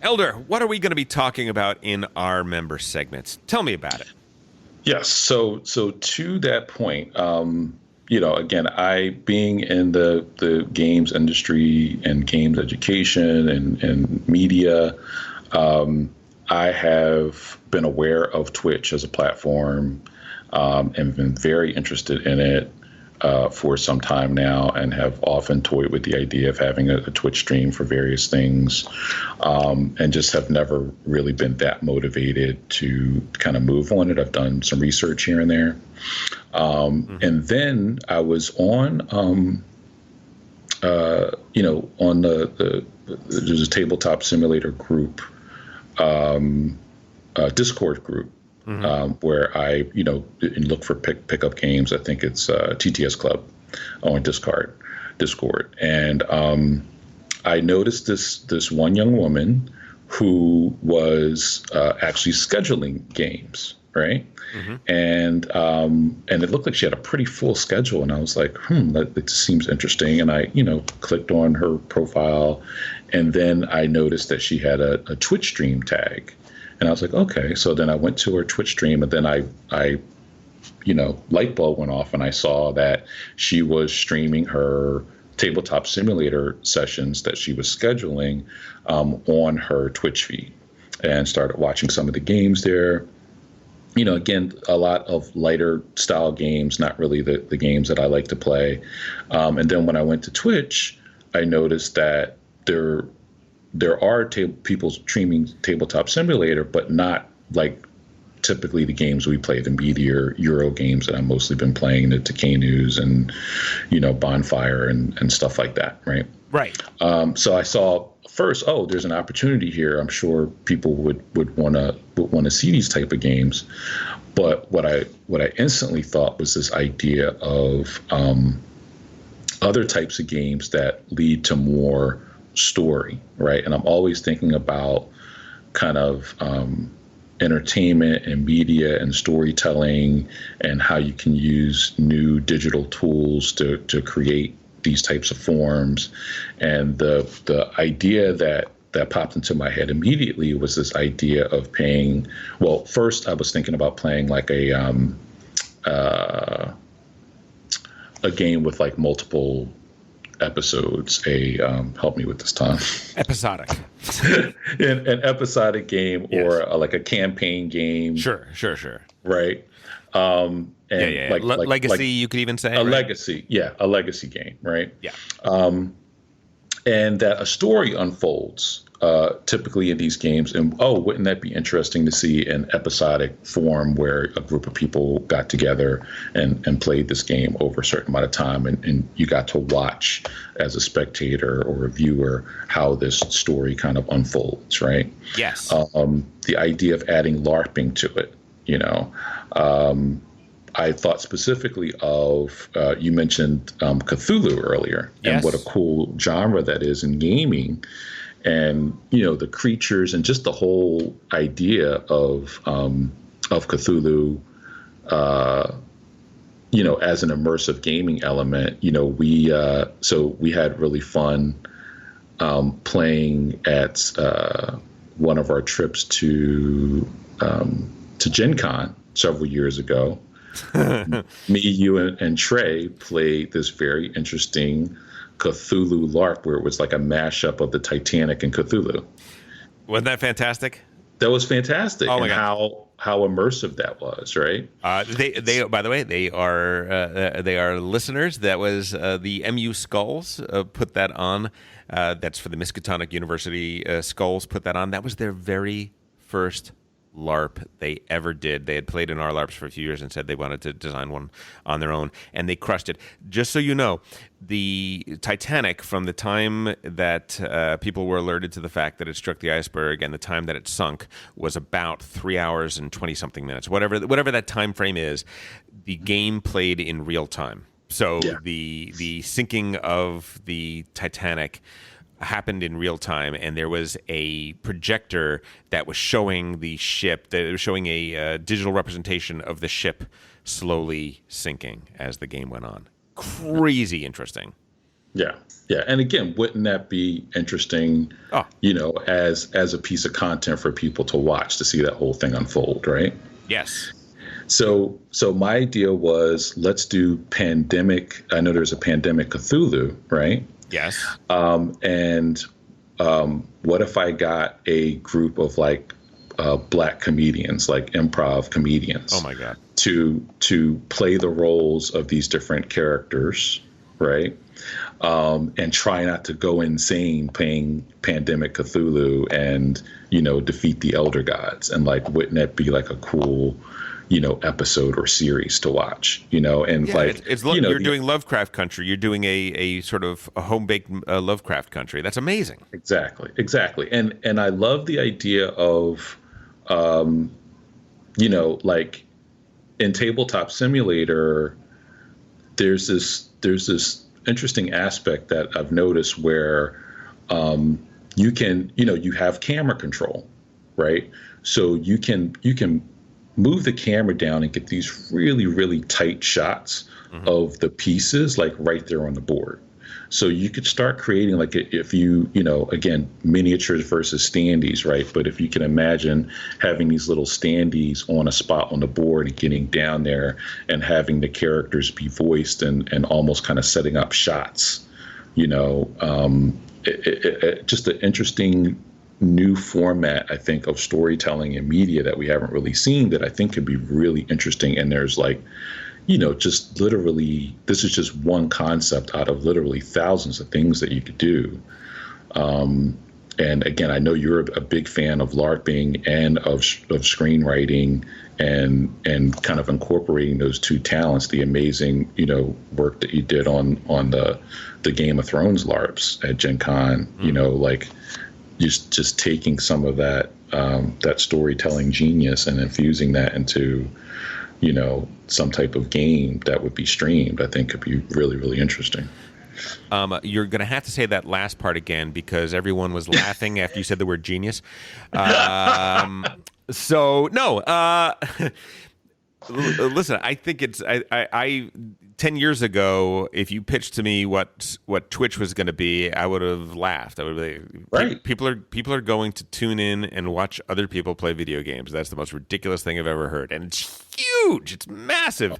Elder, what are we going to be talking about in our member segments? Tell me about it. Yes. So to that point, again, I being in the games industry and games education and media, I have been aware of Twitch as a platform, and been very interested in it for some time now, and have often toyed with the idea of having a Twitch stream for various things, and just have never really been that motivated to kind of move on it. I've done some research here and there. And then I was on, on there's a tabletop simulator group, Discord group, where I, look for pickup games. I think it's TTS Club on Discord. And I noticed this one young woman who was actually scheduling games, right? And it looked like she had a pretty full schedule, and I was like, that seems interesting. And I, clicked on her profile, and then I noticed that she had a Twitch stream tag. And I was like, okay. So then I went to her Twitch stream, and then I light bulb went off, and I saw that she was streaming her tabletop simulator sessions that she was scheduling on her Twitch feed, and started watching some of the games there. Again, a lot of lighter style games, not really the games that I like to play. And then when I went to Twitch, I noticed that there are people streaming tabletop simulator, but not like typically the games we play, the media Euro games that I've mostly been playing, the Tekenu's and, Bonfire and stuff like that. Right. Right. So I saw first, there's an opportunity here. I'm sure people would want to see these type of games. But what I instantly thought was this idea of other types of games that lead to more story, right? And I'm always thinking about kind of entertainment and media and storytelling, and how you can use new digital tools to create these types of forms. And the idea that popped into my head immediately was this idea of paying. Well, first I was thinking about playing like a game with like multiple episodes, help me with this time. Episodic. an episodic game, yes. Or like a campaign game. Sure. Right. And yeah. Legacy, you could even say. A legacy. Yeah. A legacy game. Right. Yeah. And that a story unfolds typically in these games. And wouldn't that be interesting to see an episodic form where a group of people got together and played this game over a certain amount of time, and you got to watch as a spectator or a viewer how this story kind of unfolds, right? Yes. The idea of adding LARPing to it, I thought specifically of, you mentioned Cthulhu earlier, yes. And what a cool genre that is in gaming. And, the creatures and just the whole idea of Cthulhu, as an immersive gaming element. We had really fun playing at one of our trips to Gen Con several years ago. Me, you, and Trey played this very interesting Cthulhu LARP where it was like a mashup of the Titanic and Cthulhu. Wasn't that fantastic? That was fantastic. Oh my God. How immersive that was, right? They by the way, they are listeners. That was the MU Skulls put that on. That's for the Miskatonic University Skulls put that on. That was their very first LARP they ever did. They had played in our LARPs for a few years and said they wanted to design one on their own, and they crushed it. Just so you know, the Titanic, from the time that people were alerted to the fact that it struck the iceberg and the time that it sunk, was about 3 hours and 20-something minutes. Whatever that time frame is, the game played in real time. So yeah. The sinking of the Titanic happened in real time, and there was a projector that was showing the ship, that was showing a digital representation of the ship slowly sinking as the game went on. Crazy interesting. Yeah. Yeah. And again, wouldn't that be interesting, Oh, as a piece of content for people to watch, to see that whole thing unfold, right? yes. So my idea was, let's do pandemic. I know there's a pandemic Cthulhu, right? Yes. And what if I got a group of like black comedians, like improv comedians, Oh my God. to play the roles of these different characters, right? And try not to go insane playing pandemic Cthulhu and defeat the elder gods. And like, wouldn't that be like a cool episode or series to watch? And Yeah, like, you're doing Lovecraft Country. You're doing a sort of a home baked Lovecraft Country. That's amazing. exactly. And I love the idea of, like in Tabletop Simulator, there's this interesting aspect that I've noticed where you can, you have camera control, right? So you can move the camera down and get these really, really tight shots of the pieces, like right there on the board. So you could start creating, like, if again, miniatures versus standees, right? But if you can imagine having these little standees on a spot on the board and getting down there and having the characters be voiced and almost kind of setting up shots, just an interesting new format, I think, of storytelling and media that we haven't really seen, that I think could be really interesting. And there's like, just literally, this is just one concept out of literally thousands of things that you could do. And again, I know you're a big fan of LARPing and of screenwriting, and kind of incorporating those two talents, the amazing, work that you did on the Game of Thrones LARPs at Gen Con, like just taking some of that storytelling genius and infusing that into some type of game that would be streamed, I think could be really, really interesting. You're going to have to say that last part again, because everyone was laughing after you said the word genius. So no, listen, I think I 10 years ago, if you pitched to me what Twitch was going to be, I would have laughed. I would be Right. people are going to tune in and watch other people play video games. That's the most ridiculous thing I've ever heard, and it's huge. It's massive.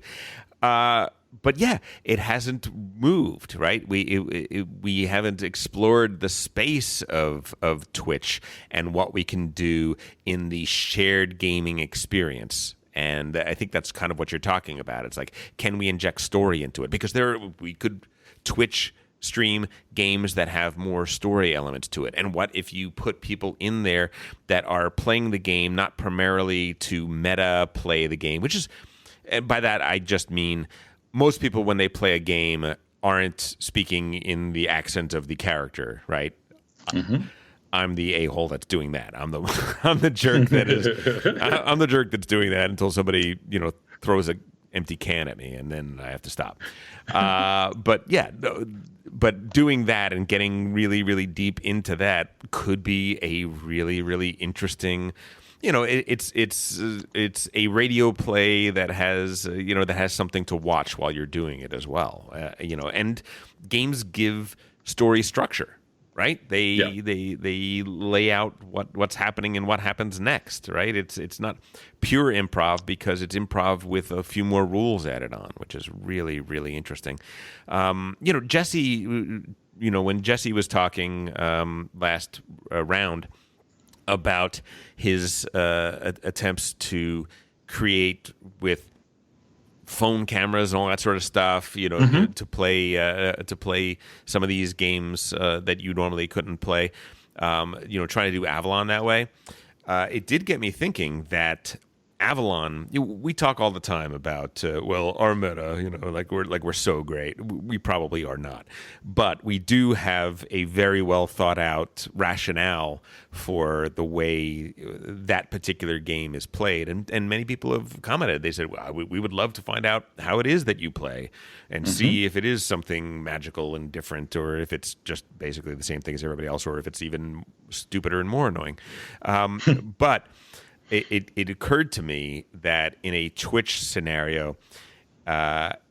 But yeah, it hasn't moved, right? We haven't explored the space of Twitch and what we can do in the shared gaming experience. And I think that's kind of what you're talking about. It's like, can we inject story into it? Because we could Twitch stream games that have more story elements to it. And what if you put people in there that are playing the game not primarily to meta play the game, which is, and by that I just mean most people when they play a game aren't speaking in the accent of the character, right? Mm-hmm. I'm the a-hole that's doing that. I'm the jerk that is. I'm the jerk that's doing that until somebody throws an empty can at me, and then I have to stop. But yeah, but doing that and getting really, really deep into that could be a really, really interesting. It's a radio play that has something to watch while you're doing it as well. And games give story structure. Right? They lay out what's happening and what happens next, right? It's not pure improv because it's improv with a few more rules added on, which is really, really interesting. Jesse, when Jesse was talking last round about his attempts to create with phone cameras and all that sort of stuff, to play some of these games that you normally couldn't play, trying to do Avalon that way. It did get me thinking that Avalon, we talk all the time about, our meta, like we're so great. We probably are not. But we do have a very well thought out rationale for the way that particular game is played. And many people have commented. They said, well, we would love to find out how it is that you play and see if it is something magical and different, or if it's just basically the same thing as everybody else, or if it's even stupider and more annoying. But it occurred to me that in a Twitch scenario,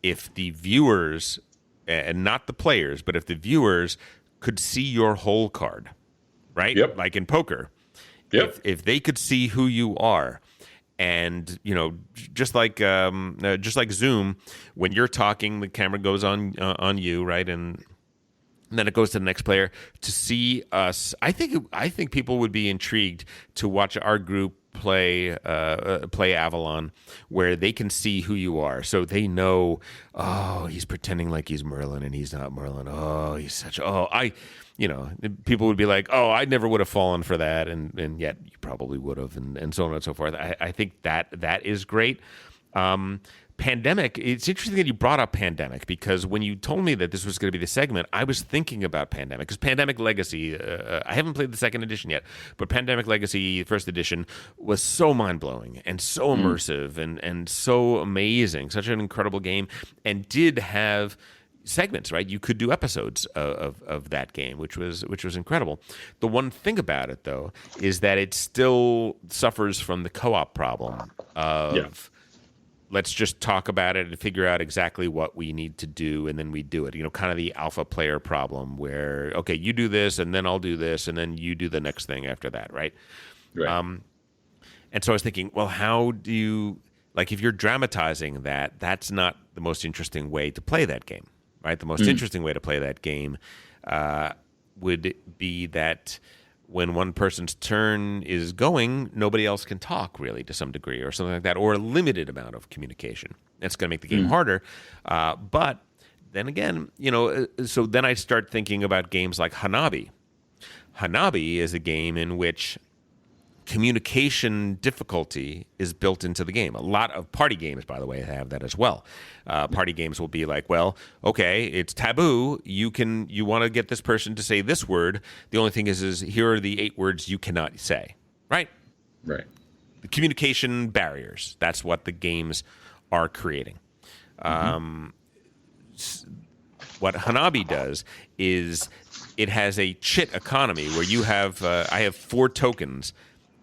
if the viewers and not the players, but if the viewers could see your hole card, right? Yep. Like in poker, Yep. if they could see who you are, and just like Zoom, when you're talking, the camera goes on you, right? And then it goes to the next player to see us. I think people would be intrigued to watch our group play Avalon, where they can see who you are, so they know. Oh, he's pretending like he's Merlin, and he's not Merlin. Oh, he's such. People would be like, oh, I never would have fallen for that, and yet you probably would have, and so on and so forth. I think that is great. Pandemic, it's interesting that you brought up Pandemic, because when you told me that this was going to be the segment, I was thinking about Pandemic, because Pandemic Legacy, I haven't played the second edition yet, but Pandemic Legacy first edition was so mind-blowing and so immersive and so amazing, such an incredible game, and did have segments, right? You could do episodes of that game, which was incredible. The one thing about it, though, is that it still suffers from the co-op problem of let's just talk about it and figure out exactly what we need to do, and then we do it. Kind of the alpha player problem where, okay, you do this, and then I'll do this, and then you do the next thing after that, right? Right. And so I was thinking, well, how do you, like, if you're dramatizing that, that's not the most interesting way to play that game, right? The most interesting way to play that game would be that when one person's turn is going, nobody else can talk, really, to some degree, or something like that, or a limited amount of communication. That's going to make the game harder. But then again, so then I start thinking about games like Hanabi. Hanabi is a game in which communication difficulty is built into the game. A lot of party games, by the way, have that as well. Party games will be like, well, okay, it's taboo. You want to get this person to say this word. The only thing is here are the 8 words you cannot say, right? Right. The communication barriers. That's what the games are creating. What Hanabi does is it has a chit economy where you have, I have 4 tokens.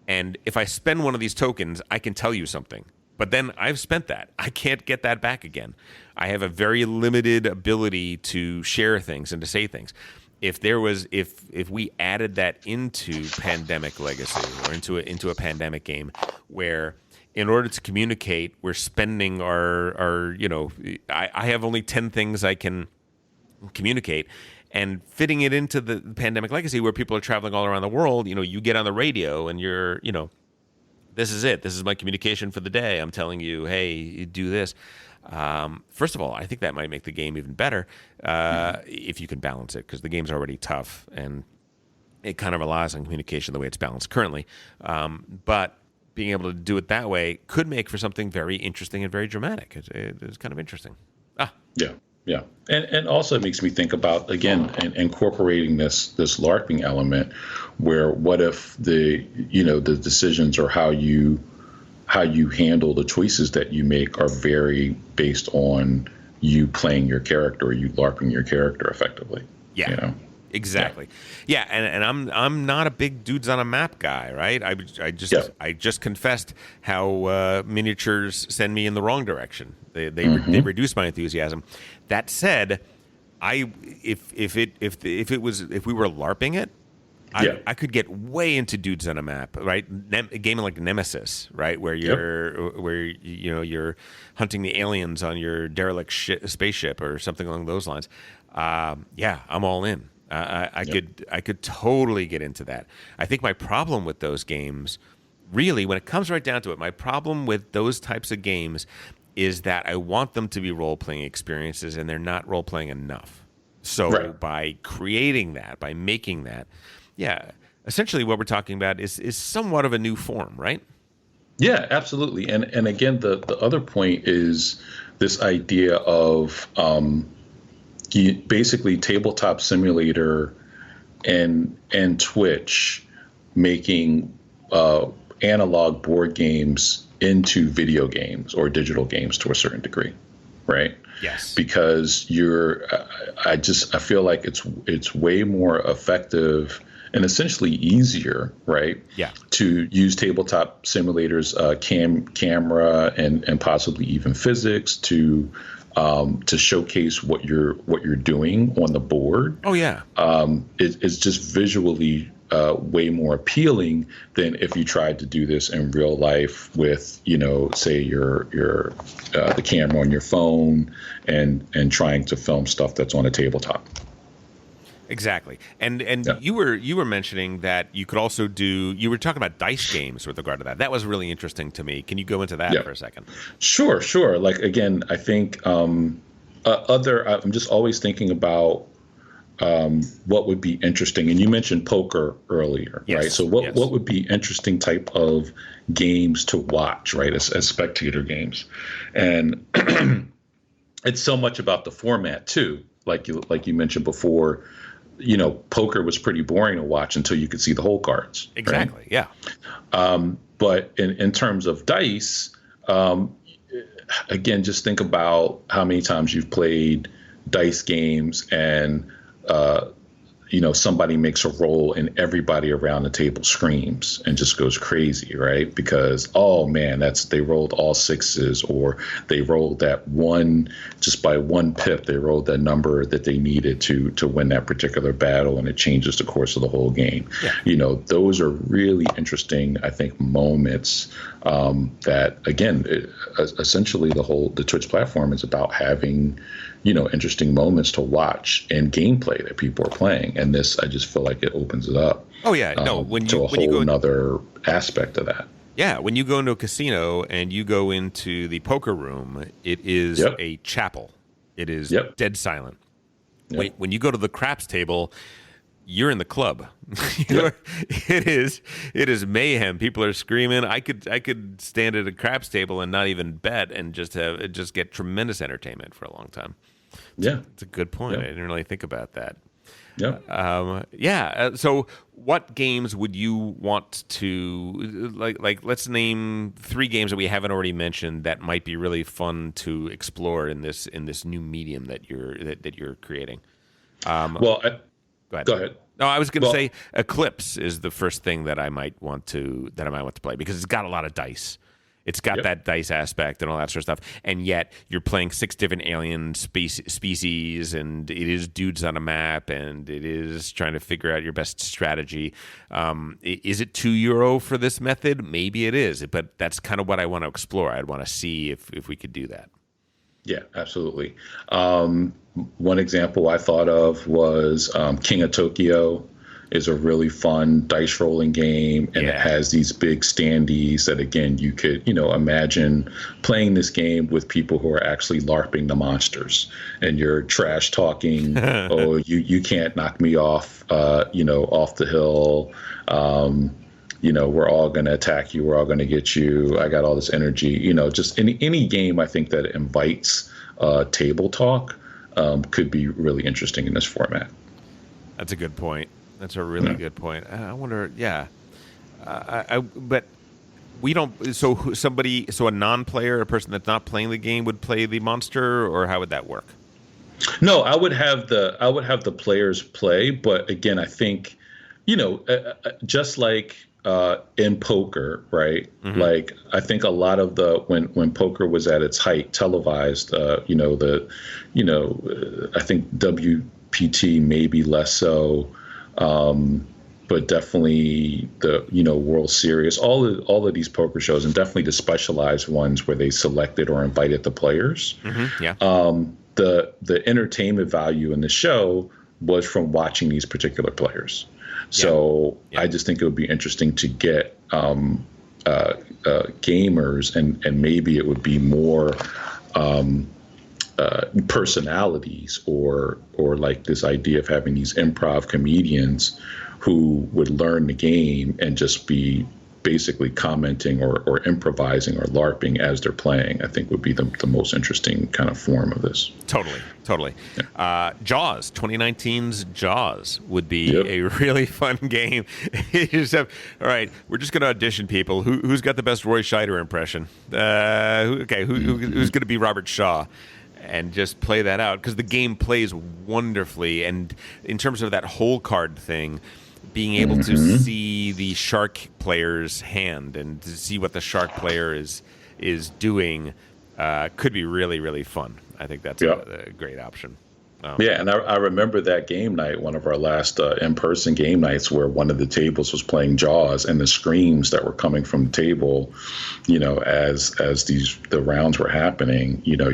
And if I spend one of these tokens, I can tell you something. But then I've spent that. I can't get that back again. I have a very limited ability to share things and to say things. If we added that into Pandemic Legacy or into a Pandemic game, where in order to communicate, we're spending our I have only 10 things I can communicate. And fitting it into the Pandemic Legacy, where people are traveling all around the world, you get on the radio and you're, this is it. This is my communication for the day. I'm telling you, hey, do this. First of all, I think that might make the game even better if you can balance it, because the game's already tough and it kind of relies on communication the way it's balanced currently. But being able to do it that way could make for something very interesting and very dramatic. It's kind of interesting. Yeah. Yeah, and also it makes me think about, again, incorporating this LARPing element, where what if the decisions or how you handle the choices that you make are very based on you playing your character, or you LARPing your character effectively. Yeah. Exactly. Yeah, and I'm not a big dudes on a map guy, right? I just confessed how miniatures send me in the wrong direction. They reduce my enthusiasm. That said, if we were LARPing it, I could get way into dudes on a map, right? A game like Nemesis, right, where you're hunting the aliens on your derelict spaceship or something along those lines. I'm all in. I could totally get into that. I think my problem with those games, really, when it comes right down to it, my problem with those types of games is that I want them to be role-playing experiences, and they're not role-playing enough. So by creating that, by making that, essentially what we're talking about is somewhat of a new form, right? Yeah, absolutely. And again, the other point is this idea of basically Tabletop Simulator and Twitch making analog board games into video games or digital games to a certain degree, right? Yes. Because I feel like it's way more effective and essentially easier, right? Yeah. To use tabletop simulators, camera and possibly even physics to to showcase what you're doing on the board. Oh yeah. It's just visually way more appealing than if you tried to do this in real life with, say your the camera on your phone and trying to film stuff that's on a tabletop. Exactly. And Yeah. you were mentioning that you could also you were talking about dice games with regard to that. That was really interesting to me. Can you go into that Yeah. for a second? Sure. Like, again, I think I'm just always thinking about what would be interesting. And you mentioned poker earlier, Yes, right? So yes. what would be interesting type of games to watch, right? As spectator games. And it's so much about the format too. Like you mentioned before, poker was pretty boring to watch until you could see the whole cards. Exactly. Right? Yeah. But in terms of dice, again, just think about how many times you've played dice games and somebody makes a roll and everybody around the table screams and just goes crazy, right? Because, oh man, they rolled all sixes, or they rolled that one, just by one pip, they rolled that number that they needed to win that particular battle, and it changes the course of the whole game. Yeah. Those are really interesting, I think, moments that, again, essentially the Twitch platform is about having interesting moments to watch and gameplay that people are playing. And this, I just feel like it opens it up. Oh yeah. No, to a whole another aspect of that. Yeah, when you go into a casino and you go into the poker room, it is a chapel. It is dead silent. Yep. When you go to the craps table, you're in the club. It is mayhem. People are screaming. I could stand at a craps table and not even bet and just get tremendous entertainment for a long time. It's a good point. I didn't really think about that. So what games would you want to like let's name 3 games that we haven't already mentioned that might be really fun to explore in this new medium that you're creating. Go ahead. No, I was going to say Eclipse is the first thing that I might want to play, because it's got a lot of dice. It's got that dice aspect and all that sort of stuff, and yet you're playing 6 different alien species, and it is dudes on a map, and it is trying to figure out your best strategy. Is it €2 for this method? Maybe it is, but that's kind of what I want to explore. I'd want to see if we could do that. Yeah, absolutely. One example I thought of was King of Tokyo is a really fun dice rolling game, and it has these big standees that, again, you could, imagine playing this game with people who are actually LARPing the monsters, and you're trash talking, oh, you can't knock me off, off the hill. We're all going to attack you. We're all going to get you. I got all this energy. Just any game, I think, that invites table talk could be really interesting in this format. That's a good point. That's a really good point. I wonder, but we don't. So a non-player, a person that's not playing the game, would play the monster, or how would that work? No, I would have the players play, but again, I think, just like in poker, right? Mm-hmm. Like, I think a lot of when poker was at its height, televised, I think WPT maybe less so. But definitely the World Series, all of these poker shows, and definitely the specialized ones where they selected or invited the players. Mm-hmm. Yeah. The entertainment value in the show was from watching these particular players. So I just think it would be interesting to get gamers, and maybe it would be more personalities, or like this idea of having these improv comedians who would learn the game and just be basically commenting or improvising or LARPing as they're playing. I think would be the most interesting kind of form of this. Totally. Yeah. Jaws, 2019's Jaws would be a really fun game. You just have, all right, we're just going to audition people. Who's got the best Roy Scheider impression? Who's going to be Robert Shaw? And just play that out, because the game plays wonderfully. And in terms of that whole card thing, being able to see the shark player's hand and to see what the shark player is doing could be really, really fun. I think that's Yeah. a great option. Yeah, and I remember that game night, one of our last in-person game nights, where one of the tables was playing Jaws, and the screams that were coming from the table, as the rounds were happening, you know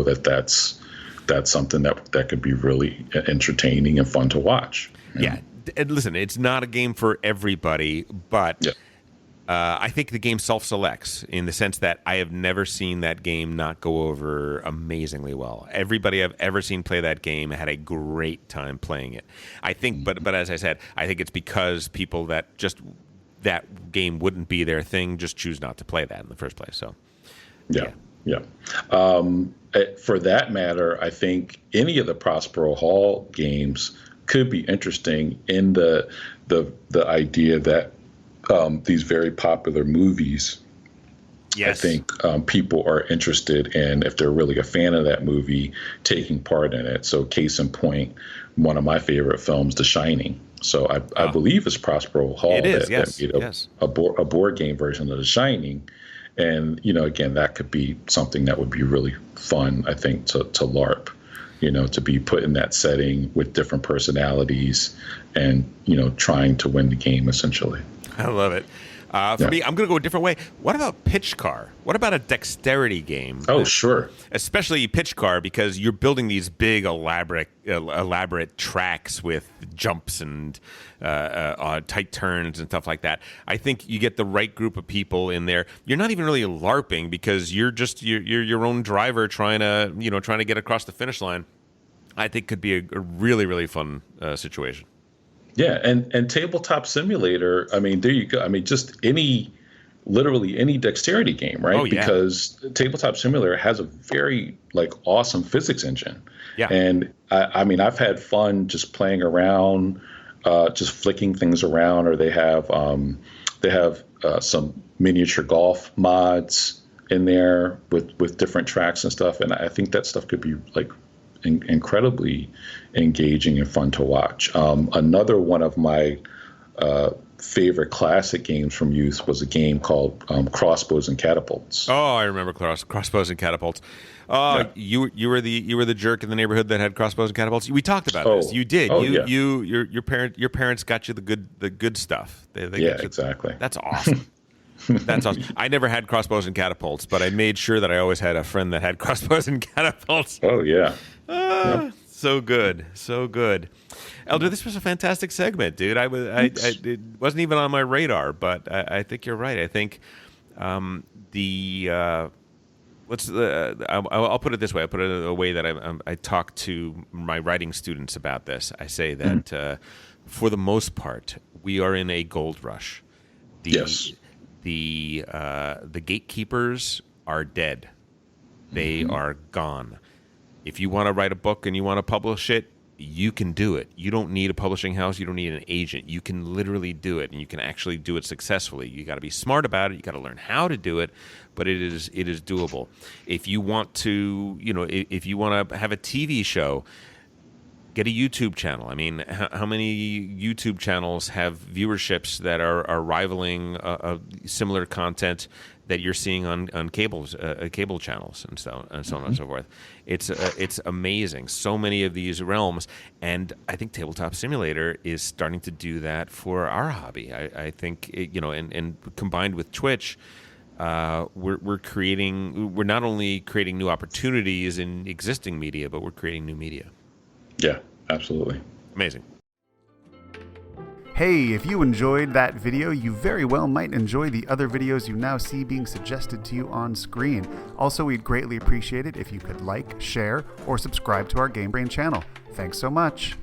that's something that could be really entertaining and fun to watch. Yeah, and listen, it's not a game for everybody, but. Yeah. I think the game self-selects in the sense that I have never seen that game not go over amazingly well. Everybody I've ever seen play that game had a great time playing it. I think, but as I said, I think it's because people that game wouldn't be their thing just choose not to play that in the first place. So, yeah. For that matter, I think any of the Prospero Hall games could be interesting in the idea that. These very popular movies, yes. I think people are interested in, if they're really a fan of that movie, taking part in it. So case in point, one of my favorite films, The Shining. So I believe it's Prospero Hall that made a board game version of The Shining. And, again, that could be something that would be really fun, I think, to LARP. To be put in that setting with different personalities and, trying to win the game, essentially. I love it. For me, I'm going to go a different way. What about Pitch Car? What about a dexterity game? Oh, sure. Especially Pitch Car, because you're building these big, elaborate tracks with jumps and tight turns and stuff like that. I think you get the right group of people in there. You're not even really LARPing because you're just you're your own driver trying to get across the finish line. I think could be a really, really fun situation. Yeah, and Tabletop Simulator, I mean, there you go. I mean, just literally any dexterity game, right? Oh, yeah. Because Tabletop Simulator has a very awesome physics engine. Yeah. And I mean, I've had fun just playing around, just flicking things around, or they have some miniature golf mods in there with different tracks and stuff. And I think that stuff could be incredibly engaging and fun to watch. Another one of my favorite classic games from youth was a game called Crossbows and Catapults. Oh, I remember Crossbows and Catapults. Yeah. You were the jerk in the neighborhood that had crossbows and catapults. We talked about this. You did. Your parents got you the good stuff. They exactly. That's awesome. That's awesome. I never had crossbows and catapults, but I made sure that I always had a friend that had crossbows and catapults. Oh yeah. Yep. So good. Elder, this was a fantastic segment, dude. It wasn't even on my radar, but I think you're right. I think I'll put it this way. I'll put it in a way that I talk to my writing students about this. I say that for the most part, we are in a gold rush. Yes. The gatekeepers are dead. They are gone. If you want to write a book and you want to publish it, you can do it. You don't need a publishing house. You don't need an agent. You can literally do it, and you can actually do it successfully. You got to be smart about it. You got to learn how to do it, but it is doable. If you want to, if you want to have a TV show, get a YouTube channel. I mean, how many YouTube channels have viewerships that are rivaling similar content that you're seeing on cable channels and so on and so forth? It's amazing. So many of these realms, and I think Tabletop Simulator is starting to do that for our hobby. I think and combined with Twitch, we're not only creating new opportunities in existing media, but we're creating new media. Yeah, absolutely. Amazing. Hey, if you enjoyed that video, you very well might enjoy the other videos you now see being suggested to you on screen. Also, we'd greatly appreciate it if you could like, share, or subscribe to our Game Brain channel. Thanks so much.